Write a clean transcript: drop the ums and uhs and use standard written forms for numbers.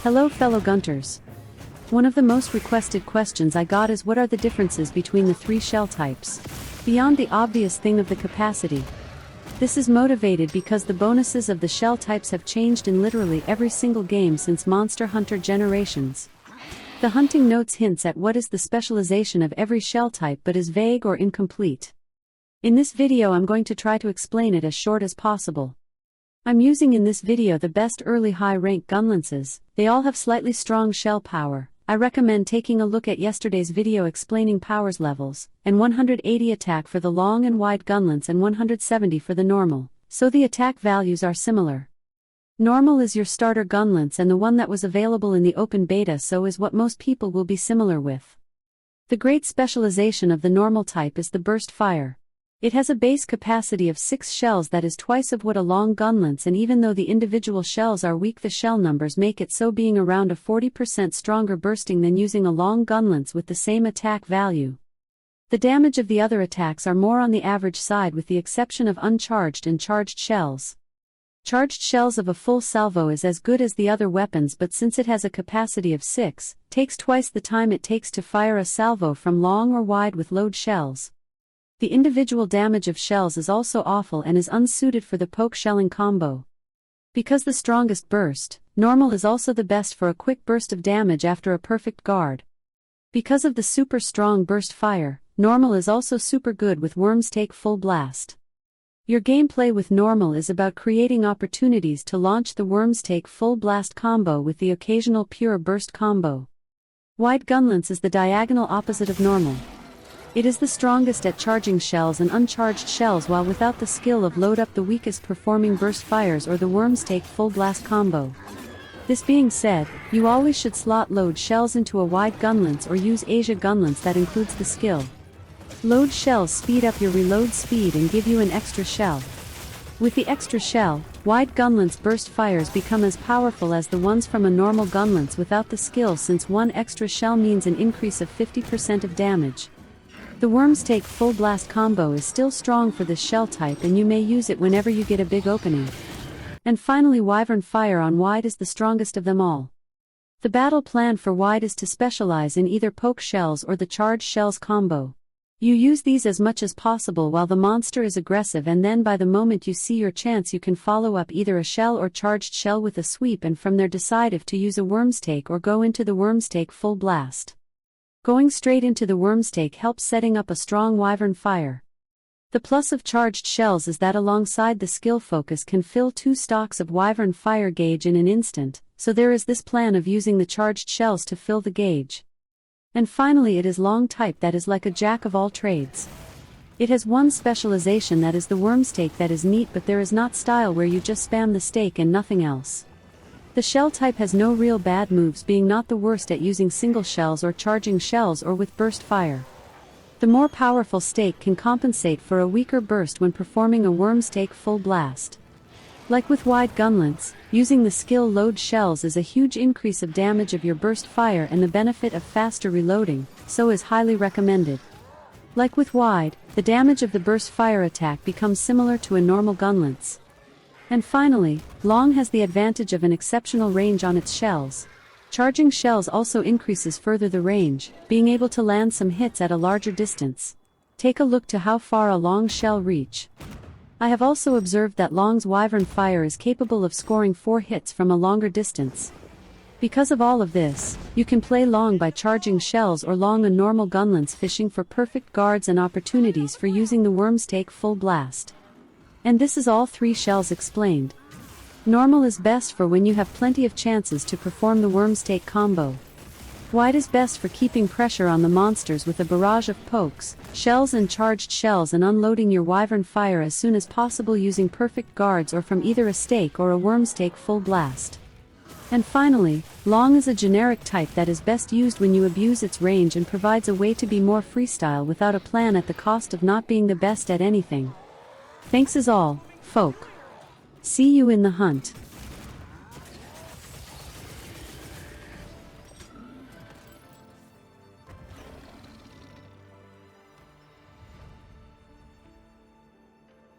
Hello fellow Gunters. One of the most requested questions I got is what are the differences between the three shell types? Beyond the obvious thing of the capacity. This is motivated because the bonuses of the shell types have changed in literally every single game since Monster Hunter Generations. The hunting notes hints at what is the specialization of every shell type but is vague or incomplete. In this video I'm going to try to explain it as short as possible. I'm using in this video the best early high rank gunlances. They all have slightly strong shell power. I recommend taking a look at yesterday's video explaining powers levels, and 180 attack for the long and wide gunlance and 170 for the normal, so the attack values are similar. Normal is your starter gunlance and the one that was available in the open beta, so is what most people will be similar with. The great specialization of the normal type is the burst fire. It has a base capacity of 6 shells that is twice of what a long gunlance, and even though the individual shells are weak, the shell numbers make it so, being around a 40% stronger bursting than using a long gunlance with the same attack value. The damage of the other attacks are more on the average side with the exception of uncharged and charged shells. Charged shells of a full salvo is as good as the other weapons, but since it has a capacity of 6, takes twice the time it takes to fire a salvo from long or wide with load shells. The individual damage of shells is also awful and is unsuited for the poke shelling combo. Because the strongest burst, normal is also the best for a quick burst of damage after a perfect guard. Because of the super strong burst fire, normal is also super good with Wyrmstake full blast. Your gameplay with normal is about creating opportunities to launch the Wyrmstake full blast combo with the occasional pure burst combo. Wide gunlance is the diagonal opposite of normal. It is the strongest at charging shells and uncharged shells, while without the skill of load up the weakest performing burst fires or the Wyrmstake full blast combo. This being said, you always should slot load shells into a wide gunlance or use Asia gunlance that includes the skill. Load shells speed up your reload speed and give you an extra shell. With the extra shell, wide gunlance burst fires become as powerful as the ones from a normal gunlance without the skill, since one extra shell means an increase of 50% of damage. The Wyrmstake full blast combo is still strong for this shell type, and you may use it whenever you get a big opening. And finally, wyvern fire on wide is the strongest of them all. The battle plan for wide is to specialize in either poke shells or the charged shells combo. You use these as much as possible while the monster is aggressive, and then by the moment you see your chance you can follow up either a shell or charged shell with a sweep, and from there decide if to use a Wyrmstake or go into the Wyrmstake full blast. Going straight into the Wyrmstake helps setting up a strong wyvern fire. The plus of charged shells is that alongside the skill focus can fill 2 stocks of wyvern fire gauge in an instant, so there is this plan of using the charged shells to fill the gauge. And finally, it is long type that is like a jack of all trades. It has one specialization, that is the Wyrmstake, that is neat, but there is not style where you just spam the stake and nothing else. The shell type has no real bad moves, being not the worst at using single shells or charging shells or with burst fire. The more powerful stake can compensate for a weaker burst when performing a Wyrmstake full blast. Like with wide gunlance, using the skill load shells is a huge increase of damage of your burst fire and the benefit of faster reloading, so is highly recommended. Like with wide, the damage of the burst fire attack becomes similar to a normal gunlance. And finally, long has the advantage of an exceptional range on its shells. Charging shells also increases further the range, being able to land some hits at a larger distance. Take a look to how far a long shell reach. I have also observed that long's wyvern fire is capable of scoring 4 hits from a longer distance. Because of all of this, you can play long by charging shells or long a normal gunlance, fishing for perfect guards and opportunities for using the Wyrmstake full blast. And this is all 3 shells explained. Normal is best for when you have plenty of chances to perform the Wyrmstake combo. Wide is best for keeping pressure on the monsters with a barrage of pokes, shells and charged shells, and unloading your wyvern fire as soon as possible using perfect guards or from either a stake or a Wyrmstake full blast. And finally, long is a generic type that is best used when you abuse its range and provides a way to be more freestyle without a plan at the cost of not being the best at anything. Thanks is all, folk. See you in the hunt.